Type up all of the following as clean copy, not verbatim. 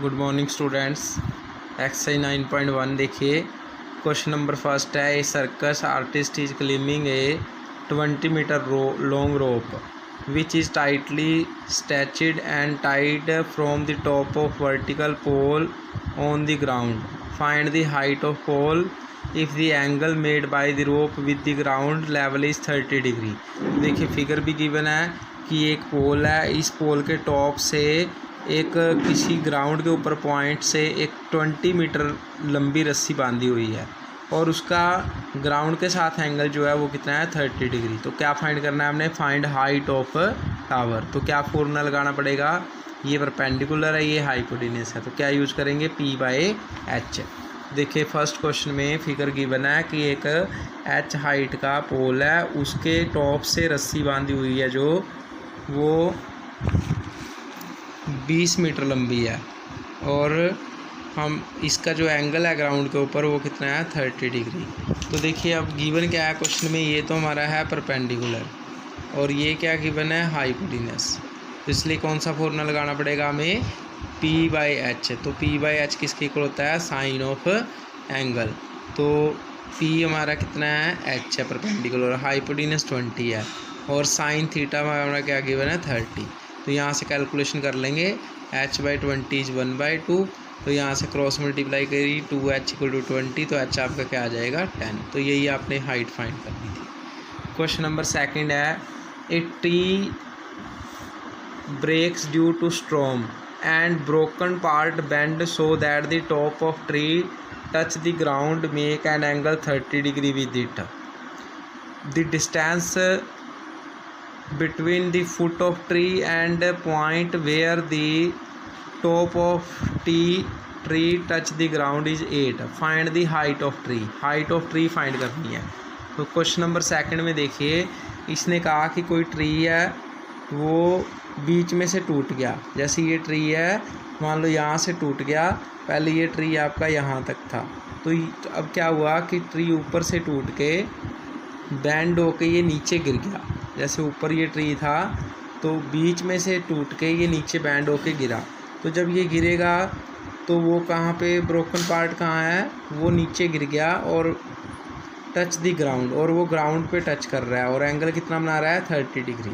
Good morning students. Exercise 9.1 देखिए। Question number first है, a circus artist is climbing a 20 metre long rope which is tightly stretched and tied from the top of vertical pole on the ground. Find the height of pole if the angle made by the rope with the ground level is 30 degree. देखिए figure भी given है कि एक पोल है, इस पोल के top से एक किसी ग्राउंड के ऊपर पॉइंट से एक 20 मीटर लंबी रस्सी बांधी हुई है और उसका ग्राउंड के साथ एंगल जो है वो कितना है 30 डिग्री। तो क्या फाइंड करना है हमने, फाइंड हाइट ऑफ टावर। तो क्या फॉर्मूला लगाना पड़ेगा, ये परपेंडिकुलर है, ये हाइपोटेन्यूस है, तो क्या यूज़ करेंगे P/H। देखिए फर्स्ट क्वेश्चन में फिगर गिवन है कि एक H हाइट का पोल है, उसके टॉप से रस्सी बांधी हुई है जो वो 20 मीटर लंबी है और हम इसका जो एंगल है ग्राउंड के ऊपर वो कितना है 30 डिग्री। तो देखिए अब गिवन क्या है क्वेश्चन में, ये तो हमारा है परपेंडिकुलर और ये क्या गिवन है हाइपोटेन्यूस। तो इसलिए कौन सा फॉर्मूला लगाना पड़ेगा हमें P/H। तो P/H किसके इक्वल होता है, साइन ऑफ एंगल। तो P हमारा कितना है, H है परपेंडिकुलर, हाइपोटेन्यूस 20 है और साइन थीटा हमारा क्या गिवन है 30। तो यहाँ से कैलकुलेशन कर लेंगे, H/20 इज 1/2। तो यहाँ से क्रॉस मल्टीप्लाई करी 2H = 20, तो H आपका क्या आ जाएगा 10। तो यही आपने हाइट फाइंड करनी थी। क्वेश्चन नंबर सेकंड है, a tree breaks due to storm and broken part bend so that the top of tree touch the ground make an angle 30 degree with it. The distance between the foot of tree and point where the top of tree touch the ground is 8. Find the height of tree. height of tree find करनी है। तो question number second में देखिए, इसने कहा कि कोई tree है वो बीच में से टूट गया। जैसे ये ट्री है मान लो यहाँ से टूट गया, पहले ये ट्री आपका यहाँ तक था, तो अब क्या हुआ कि ट्री ऊपर से टूट के बैंड होके ये नीचे गिर गया। जैसे ऊपर ये ट्री था तो बीच में से टूट के ये नीचे बैंड होके गिरा। तो जब ये गिरेगा तो वो कहाँ पे, ब्रोकन पार्ट कहाँ है, वो नीचे गिर गया और टच द ग्राउंड, और वो ग्राउंड पे टच कर रहा है और एंगल कितना बना रहा है 30 डिग्री।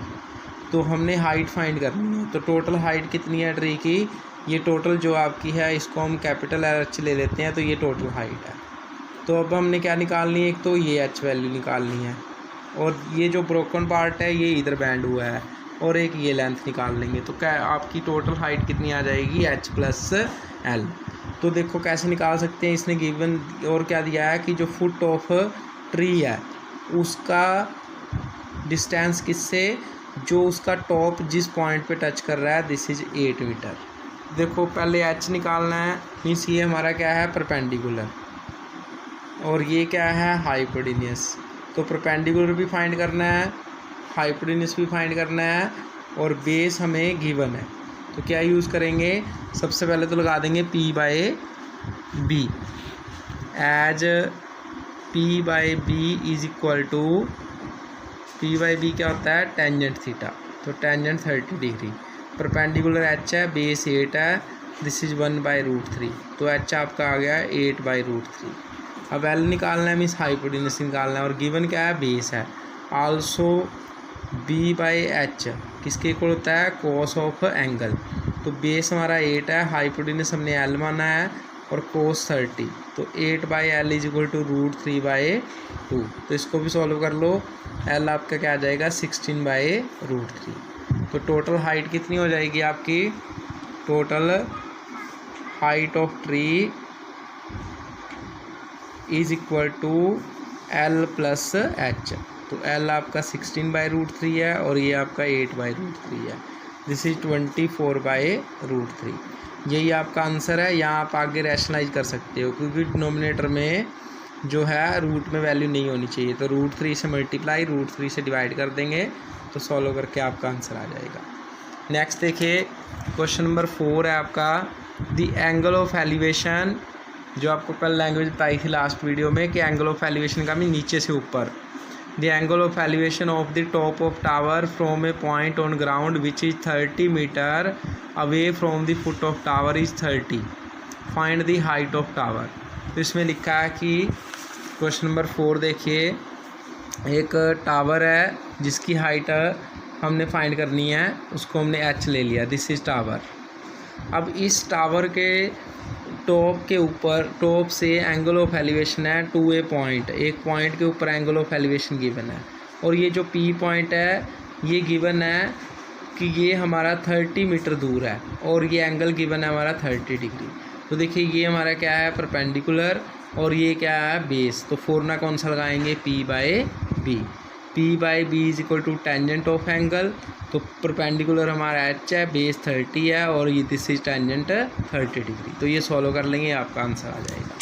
तो हमने हाइट फाइंड करनी है। तो टोटल हाइट कितनी है ट्री की, ये टोटल जो आपकी है इसको हम कैपिटल H ले लेते हैं, तो ये टोटल हाइट है। तो अब हमने क्या निकालनी है, एक तो ये H वैल्यू निकालनी है और ये जो ब्रोकन पार्ट है ये इधर बैंड हुआ है और एक ये लेंथ निकाल लेंगे। तो क्या आपकी टोटल हाइट कितनी आ जाएगी, H+L। तो देखो कैसे निकाल सकते हैं, इसने गिवन और क्या दिया है कि जो फुट ऑफ ट्री है उसका डिस्टेंस किससे, जो उसका टॉप जिस पॉइंट पे टच कर रहा है, दिस इज़ 8 मीटर। देखो पहले H निकालना है, मीन्स ये हमारा क्या है परपेंडिकुलर और ये क्या है हाइपोटेन्यूस। तो परपेंडिकुलर भी फाइंड करना है, हाइपोटेन्यूस भी फाइंड करना है और बेस हमें गिवन है। तो क्या यूज़ करेंगे, सबसे पहले तो लगा देंगे P/B as P/B is equal to, P/B क्या होता है टेंजेंट थीटा। तो टेंजेंट 30 डिग्री, परपेंडिकुलर H है, बेस 8 है, दिस इज़ 1/√3। तो H आपका आ गया 8/√3। अब L निकालना है, मीन्स हाइपोटेन्यूस निकालना है और गिवन क्या है बेस है। आल्सो B/H किसके इक्वल होता है, कॉस ऑफ एंगल। तो बेस हमारा 8 है, हाइपोटेन्यूस हमने L माना है और कॉस 30। तो 8/L इज इक्वल टू √3/2। तो इसको भी सॉल्व कर लो, L आपका क्या आ जाएगा 16/√3। तो टोटल हाइट कितनी हो जाएगी आपकी, total height of tree is equal to L+H। तो L आपका 16/√3 है और ये आपका 8/√3 है, दिस इज 24/√3। यही आपका आंसर है। यहाँ आप आगे रैशनलाइज कर सकते हो क्योंकि डिनोमिनेटर में जो है रूट में वैल्यू नहीं होनी चाहिए। तो √3 से मल्टीप्लाई, √3 से डिवाइड कर देंगे तो सॉल्व करके आपका आंसर आ जाएगा। नेक्स्ट देखिए क्वेश्चन नंबर 4 है आपका, द एंगल ऑफ एलिवेशन, जो आपको कल लैंग्वेज बताई थी लास्ट वीडियो में कि एंगल ऑफ एलिवेशन का भी नीचे से ऊपर, the angle of elevation of the top of tower from a point on ground which is 30 metre away from the foot of tower is 30. Find the height of tower. तो इसमें लिखा है कि क्वेश्चन नंबर 4 देखिए, एक tower है जिसकी height हमने फाइंड करनी है, उसको हमने h ले लिया. This is tower. अब इस टावर के टॉप के ऊपर, टॉप से एंगल ऑफ एलिवेशन है टू ए पॉइंट, एक पॉइंट के ऊपर एंगल ऑफ एलिवेशन गिवन है. और ये जो P पॉइंट है ये गिवन है कि ये हमारा 30 मीटर दूर है और ये एंगल गिवन है हमारा 30 डिग्री. तो देखिए ये हमारा क्या है, परपेंडिकुलर, और ये क्या है, बेस. तो फॉर्मूला कौन सा लगाएंगे, P by B. P by B is equal to tangent of angle. तो परपेंडिकुलर हमारा h है, बेस 30 है और ये दिस इज टेंजेंट 30 डिग्री. तो ये सॉल्व कर लेंगे, आपका आंसर आ जाएगा.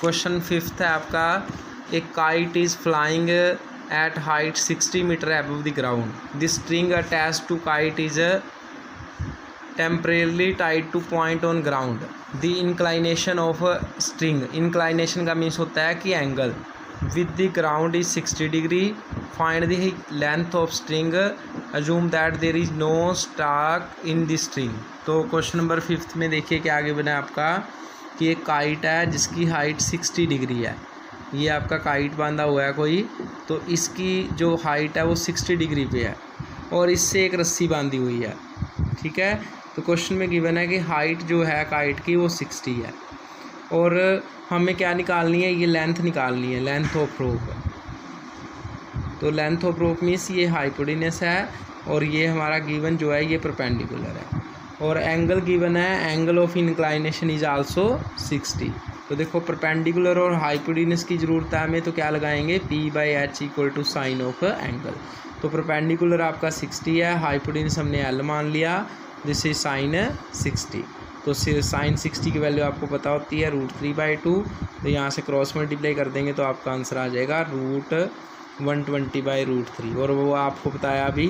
क्वेश्चन 5 है आपका, a kite is flying at height 60 metre above the ground. The string attached to kite is temporarily tied to point on ground. The inclination of string, inclination का मीन्स होता है कि angle, with the ground is 60 degree. Find the length of string. Assume that there is no slack in the string. तो question number 5 में देखिए क्या आगे बना है आपका, कि एक काइट है जिसकी हाइट 60 डिग्री है. ये आपका काइट बांधा हुआ है कोई, तो इसकी जो हाइट है वो 60 डिग्री पे है और इससे एक रस्सी बांधी हुई है. ठीक है, तो क्वेश्चन में गिवन है कि हाइट जो है काइट की वो 60 है और हमें क्या निकालनी है, ये लेंथ निकालनी है, लेंथ ऑफ रोप. तो लेंथ ऑफ रोप मीन्स ये हाइपोटेनस है और ये हमारा गिवन जो है ये परपेंडिकुलर है और एंगल गिवन है, angle of inclination is also 60. तो देखो परपेंडिकुलर और हाइपोटेनस की ज़रूरत है हमें, तो क्या लगाएंगे, P by H equal to sine of angle. तो परपेंडिकुलर आपका 60 है, हाइपोटेनस हमने L मान लिया, दिस इज साइन 60. तो साइन 60 की वैल्यू आपको पता होती है √3/2. तो यहाँ से क्रॉस मल्टीप्लाई कर देंगे तो आपका आंसर आ जाएगा √120/√3. और वो आपको बताया अभी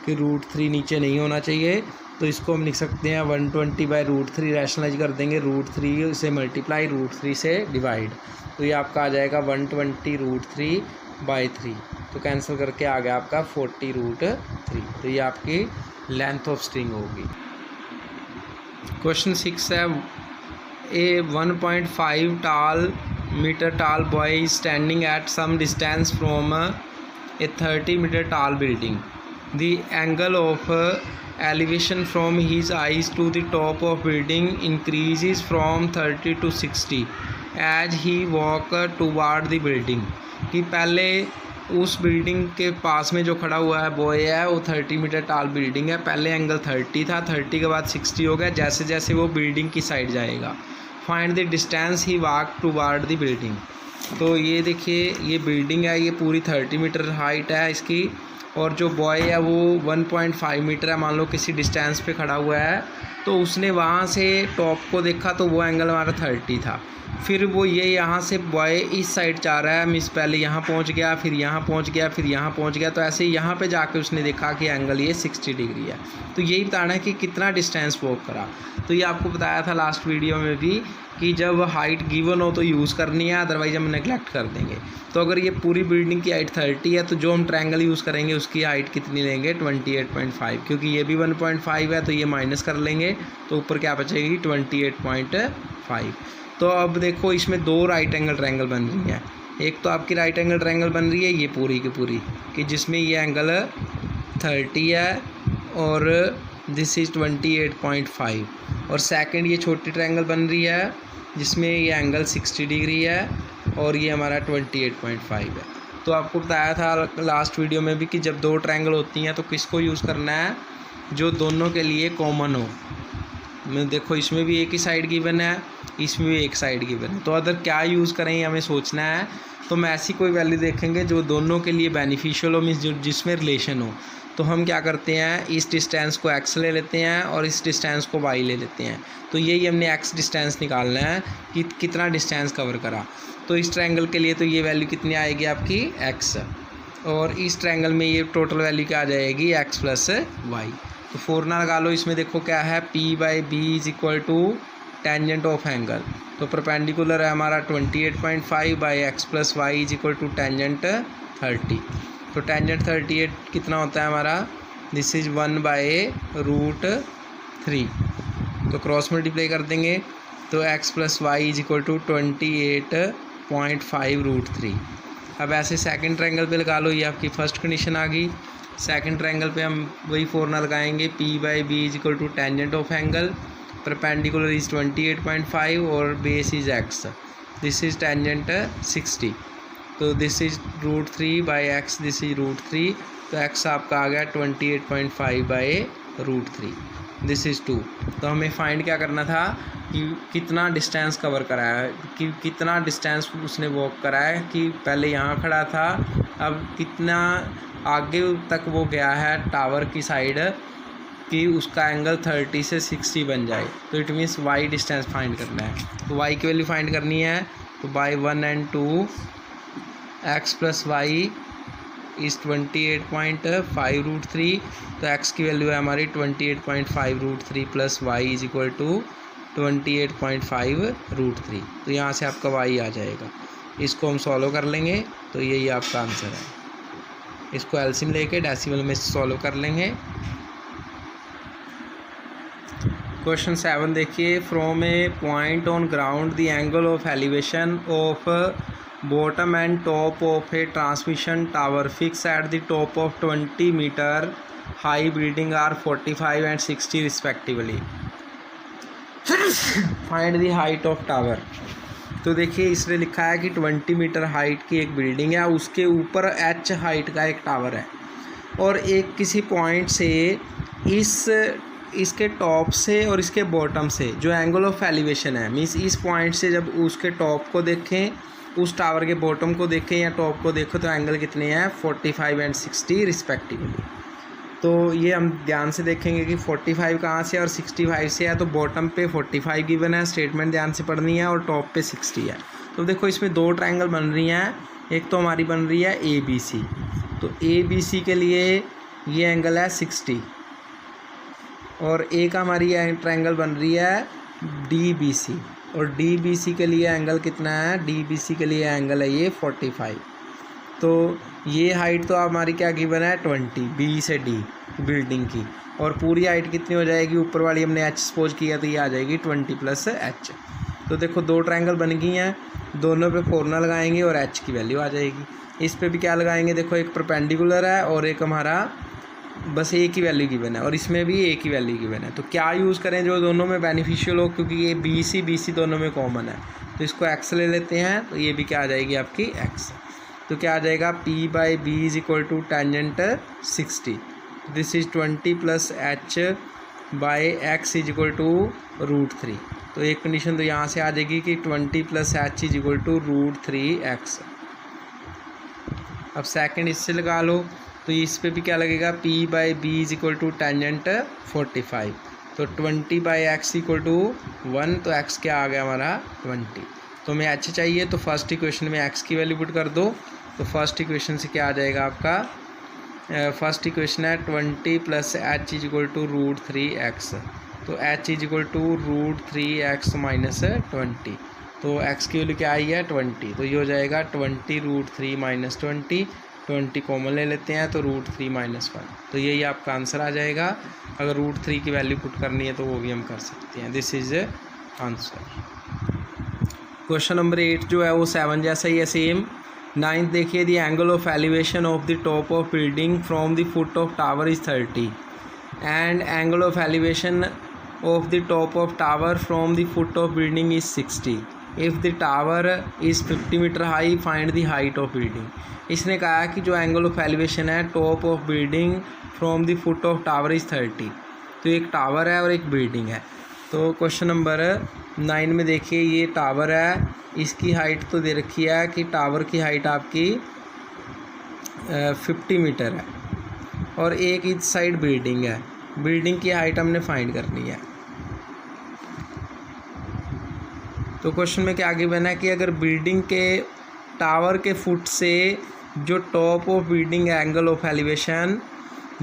कि √3 नीचे नहीं होना चाहिए, तो इसको हम लिख सकते हैं 120/√3. रैशनलाइज कर देंगे, √3 से मल्टीप्लाई, √3 से डिवाइड. तो ये आपका आ जाएगा 120√3/3. तो कैंसिल करके आ गया आपका 40√3. तो ये आपकी लेंथ ऑफ स्ट्रिंग होगी. क्वेश्चन 6 है, a 1.5 metre tall boy is standing at some distance from a 30 metre tall building. The angle of elevation from his eyes to the top of building increases from 30 to 60 as he walk toward the building. कि पहले उस building के पास में जो खड़ा हुआ है boy है वो 30 मीटर टाल बिल्डिंग है, पहले एंगल 30 था, 30 के बाद 60 हो गया जैसे जैसे वो बिल्डिंग की साइड जाएगा. Find the distance he walk toward the building. तो ये देखिए ये बिल्डिंग है, ये पूरी 30 मीटर हाइट है इसकी और जो बॉय है वो 1.5 मीटर है, मान लो किसी डिस्टेंस पे खड़ा हुआ है, तो उसने वहाँ से टॉप को देखा तो वो एंगल हमारा 30 था. फिर वो ये यहाँ से बॉय इस साइड जा रहा है, मीन्स पहले यहाँ पहुँच गया, फिर यहाँ पहुँच गया, फिर यहाँ पहुँच गया, तो ऐसे ही यहाँ पे जाके उसने देखा कि एंगल ये 60 डिग्री है. तो यही बताना है कि कितना डिस्टेंस वॉक करा. तो ये आपको बताया था लास्ट वीडियो में भी कि जब हाइट गिवन हो तो यूज़ करनी है, अदरवाइज हम नेगलेक्ट कर देंगे. तो अगर ये पूरी बिल्डिंग की हाइट 30 है तो जो हम ट्रायंगल यूज़ करेंगे उसकी हाइट कितनी लेंगे, 28.5. क्योंकि ये भी 1.5 है तो ये माइनस कर लेंगे तो ऊपर क्या बचेगी, 28.5. तो अब देखो इसमें दो राइट एंगल ट्रायंगल बन रही हैं. एक तो आपकी राइट एंगल ट्रायंगल बन रही है ये पूरी की पूरी, कि जिसमें ये एंगल 30 है और दिस इज़ 28.5. और सेकंड ये छोटी ट्रायंगल बन रही है जिसमें ये एंगल 60 डिग्री है और ये हमारा 28.5 है. तो आपको बताया था लास्ट वीडियो में भी कि जब दो ट्रायंगल होती हैं तो किसको यूज़ करना है, जो दोनों के लिए कॉमन हो. मैं देखो इसमें भी एक ही साइड गिवन है, इसमें भी एक साइड गिवन है, तो अदर क्या यूज़ करें हमें सोचना है. तो हम ऐसी कोई वैल्यू देखेंगे जो दोनों के लिए बेनिफिशियल हो, मीन्स जो जिसमें रिलेशन हो. तो हम क्या करते हैं, इस डिस्टेंस को x ले लेते हैं और इस डिस्टेंस को y ले लेते हैं. तो यही हमने x डिस्टेंस निकालना है कि कितना डिस्टेंस कवर करा. तो इस ट्रायंगल के लिए तो ये वैल्यू कितनी आएगी आपकी x, और इस ट्रायंगल में ये टोटल वैल्यू क्या आ जाएगी, x + y. तो फॉर्मूला लगा लो, इसमें देखो क्या है, P by B is equal to tangent of angle. तो परपेंडिकुलर है हमारा 28.5 by x + y is equal to tangent 30। तो टेंजेंट 38 कितना होता है हमारा, दिस इज़ 1/√3। तो क्रॉस मल्टीप्लाई कर देंगे तो x + y = 28.5√3। अब ऐसे सेकंड ट्रायंगल पे लगा लो, ये आपकी फर्स्ट कंडीशन आ गई। सेकंड ट्रायंगल पे हम वही फॉर्मूला लगाएंगे, P/B = tangent of angle, perpendicular is 28.5 और base is x, this is tangent 60। तो this is √3/x, this is √3, तो x आपका आ गया 28.5/√3, दिस इज़ 2। तो हमें फाइंड क्या करना था कि कितना डिस्टेंस कवर करा है, कि कितना डिस्टेंस उसने वॉक करा है, कि पहले यहाँ खड़ा था अब कितना आगे तक वो गया है टावर की साइड कि उसका एंगल 30 से 60 बन जाए। तो it means y distance find करना है। तो y की वैल्यू फाइंड करनी है, तो by 1 and 2 x + y is 28.5√3। तो x की वैल्यू है हमारी 28.5√3 + y इज इक्वल टू 28.5√3। तो यहाँ से आपका y आ जाएगा। इसको हम सॉल्व कर लेंगे तो यही आपका आंसर है। इसको एलसीएम लेके डेसिमल में सॉल्व कर लेंगे। क्वेश्चन 7 देखिए, from a point on ground the angle of elevation of bottom and top of a transmission tower fixed at the top of 20 meter high building are 45 and 60 respectively. Find the height of tower. तो देखिए इसमें लिखा है कि 20 metre height की एक building है, उसके ऊपर h हाइट का एक टावर है और एक किसी पॉइंट से इसके टॉप से और इसके बॉटम से जो एंगल ऑफ एलिवेशन है, मीन्स इस पॉइंट से जब उसके टॉप को देखें, उस टावर के बॉटम को देखें या टॉप को देखो तो एंगल कितने हैं 45 and 60 रिस्पेक्टिवली। तो ये हम ध्यान से देखेंगे कि 45 कहाँ से और 65 से है। तो बॉटम पे 45 गिवन है, स्टेटमेंट ध्यान से पढ़नी है, और टॉप पे 60 है। तो देखो इसमें दो ट्रायंगल बन रही हैं, एक तो हमारी बन रही है ABC। तो ABC के लिए ये एंगल है 60 और एक हमारी ट्रायंगल बन रही है DBC और DBC के लिए एंगल कितना है, DBC के लिए एंगल है ये 45। तो ये हाइट तो हमारी क्या गिवन है 20 B से D बिल्डिंग की, और पूरी हाइट कितनी हो जाएगी, ऊपर वाली हमने H सपोज किया तो ये आ जाएगी 20 + H। तो देखो दो ट्रायंगल बन गई हैं, दोनों पे फॉर्मूला लगाएंगे और H की वैल्यू आ जाएगी। इस पे भी क्या लगाएंगे, देखो एक परपेंडिकुलर है और एक हमारा बस एक ही वैल्यू गिवन है और इसमें भी एक ही वैल्यू गिवन है। तो क्या यूज़ करें जो दोनों में बेनिफिशियल हो, क्योंकि ये BC दोनों में कॉमन है। तो इसको x ले लेते हैं, तो ये भी क्या आ जाएगी आपकी x। तो क्या आ जाएगा P/B = tangent 60, this is 20 + H/x = √3। तो एक कंडीशन तो यहाँ से आ जाएगी कि 20 + H = √3x। अब सेकंड इससे लगा लो, तो इस पे भी क्या लगेगा P/B = टेंजेंट 45। तो 20/x = 1, तो x क्या आ गया हमारा 20। तो हमें h चाहिए, तो फर्स्ट इक्वेशन में x की वैल्यू पुट कर दो। तो फर्स्ट इक्वेशन से क्या आ जाएगा आपका, फर्स्ट इक्वेशन है 20 + H = √3x। तो H = √3x - 20। तो x की वैल्यू क्या आई है 20, तो ये हो जाएगा 20 √3 - 20 कॉमन ले लेते हैं तो √3 - 1। तो यही आपका आंसर आ जाएगा। अगर √3 की वैल्यू पुट करनी है तो वो भी हम कर सकते हैं। This is answer. Question number 8 जो है वो 7 जैसा ही है सेम। 9th देखिए, the angle of elevation of the top of building from the foot of tower is 30 and angle of elevation of the top of tower from the foot of building is 60। If the tower is 50 metre high find the height of building. इसने कहा कि जो angle of elevation है top of building from the foot of tower is 30। तो एक tower है और एक बिल्डिंग है। तो क्वेश्चन नंबर 9 में देखिए, ये टावर है, इसकी हाइट तो दे रखी है कि टावर की हाइट आपकी 50 मीटर है और एक इस साइड बिल्डिंग है। बिल्डिंग की हाइट हमने फाइंड करनी है। तो क्वेश्चन में क्या गिवन है कि अगर बिल्डिंग के टावर के फुट से जो top of building angle of elevation,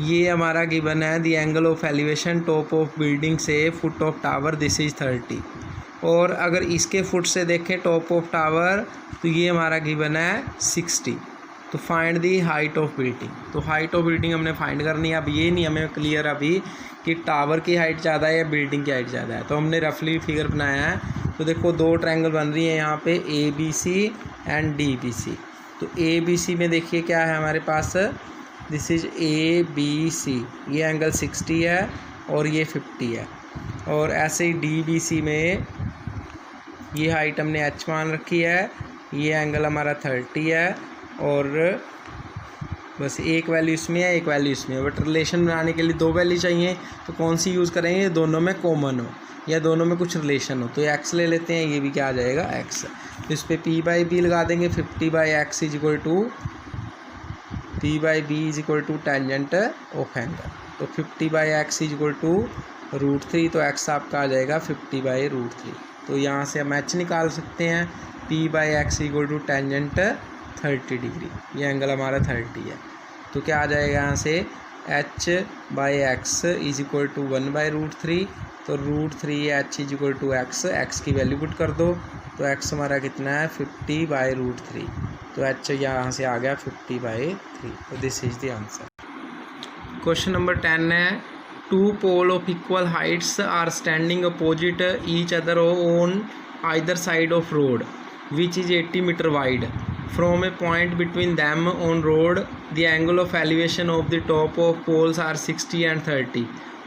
ये हमारा गिवन है the angle of elevation top of building से foot of tower this is 30। और अगर इसके फुट से देखें टॉप ऑफ टावर तो ये हमारा गिवन है 60। तो find the height of building, तो हाइट ऑफ बिल्डिंग हमने फाइंड करनी है। अब ये नहीं हमें क्लियर अभी कि टावर की हाइट ज़्यादा है या बिल्डिंग की हाइट ज़्यादा है, तो हमने रफली फिगर बनाया है। तो देखो दो ट्रायंगल बन रही है यहाँ पे ABC एंड DBC। तो ABC में देखिए क्या है हमारे पास, दिस इज ABC, ये एंगल 60 है और ये 50 है। और ऐसे ही DBC में ये हाइट हमने h मान रखी है, ये एंगल हमारा 30 है और बस एक वैल्यू इसमें है एक वैल्यू इसमें है। बट रिलेशन बनाने के लिए दो वैल्यू चाहिए, तो कौन सी यूज़ करेंगे, दोनों में कॉमन हो या दोनों में कुछ रिलेशन हो। तो ये x ले लेते हैं, ये भी क्या आ जाएगा x। तो इस पर p/b लगा देंगे, 50/x is equal to p/b is equal to tangent of angle. तो 50/x इज इक्वल टू √3, तो x आपका आ जाएगा 50/√3। तो यहाँ से हम h निकाल सकते हैं, p/x equal to tangent 30 degree, ये एंगल हमारा 30 है। तो क्या आ जाएगा यहाँ से h/x इज इक्वल टू 1/√3। तो √3h is equal to x की वैल्यू पुट कर दो, तो x हमारा कितना है 50/√3। तो h यहाँ से आ गया 50/3। तो this is the answer. Question number 10 है, two pole of equal heights are standing opposite each other on either side of road which is 80 metre wide. From a point between them on road, the angle of elevation of the top of poles are 60 and 30.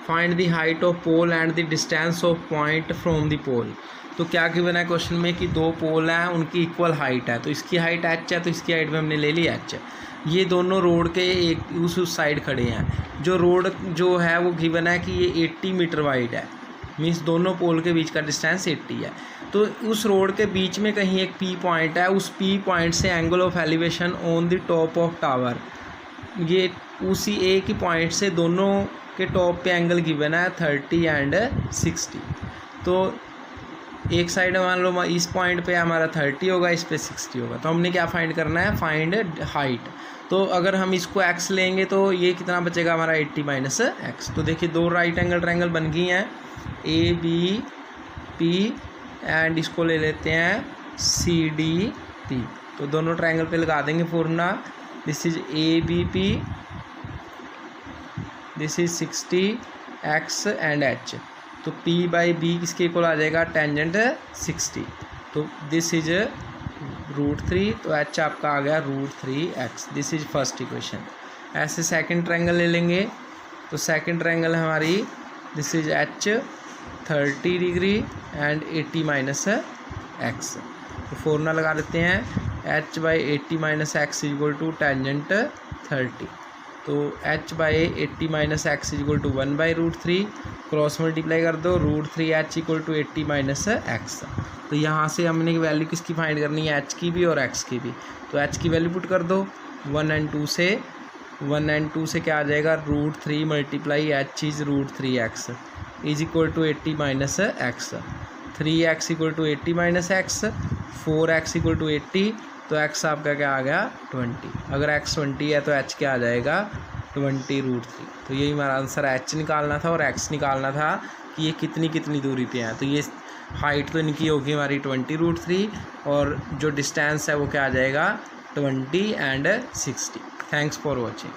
Find the height of pole and the distance of point from the pole. तो क्या given है question में कि दो पोल हैं, उनकी equal height है। तो इसकी हाइट h है, तो इसकी हाइट में हमने ले ली h। ये दोनों रोड के एक उस साइड खड़े हैं। जो रोड जो है वो गिवन है कि ये 80 मीटर वाइड है, मीन्स दोनों पोल के बीच का डिस्टेंस 80 है। तो उस रोड के बीच में कहीं एक P पॉइंट है, उस P पॉइंट से angle of elevation on the top of tower, ये उसी एक ही पॉइंट से दोनों के टॉप पे एंगल गिवन है 30 एंड 60। तो एक साइड मान लो इस पॉइंट पे हमारा 30 होगा, इस पे 60 होगा। तो हमने क्या फाइंड करना है, फाइंड हाइट। तो अगर हम इसको x लेंगे तो ये कितना बचेगा हमारा 80 - x। तो देखिए दो राइट एंगल ट्रायंगल बन गई हैं ABP एंड इसको ले लेते हैं CDP। तो दोनों ट्रायंगल पे लगा देंगे formula, this is ABP, this is 60x and h। तो p/b किसके इक्वल आ जाएगा, टेंजेंट 60। तो दिस इज √3, तो h आपका आ गया √3x। This is first equation. ऐसे सेकंड ट्रायंगल ले लेंगे, तो सेकंड ट्रायंगल हमारी this is h 30 degree and 80 - x। तो फॉर्मूला लगा देते हैं, h/80 - x is equal to tangent 30। तो h/80 - x is equal to 1/√3, cross multiply कर दो, √3h इक्वल टू 80 - x। तो यहाँ से हमने वैल्यू किसकी फाइंड करनी है, h की भी और x की भी। तो h की वैल्यू पुट कर दो, 1 and 2 से क्या आ जाएगा, √3 multiply h is √3x is equal to 80 - x। 3x equal to 80 - x, 4x equal to 80। तो x आपका क्या आ गया 20। अगर x 20 है तो h क्या आ जाएगा 20√3। तो यही हमारा आंसर h निकालना था और x निकालना था कि ये कितनी कितनी दूरी पे हैं। तो ये हाइट तो इनकी होगी हमारी 20√3 और जो डिस्टेंस है वो क्या आ जाएगा 20 एंड 60। Thanks for watching.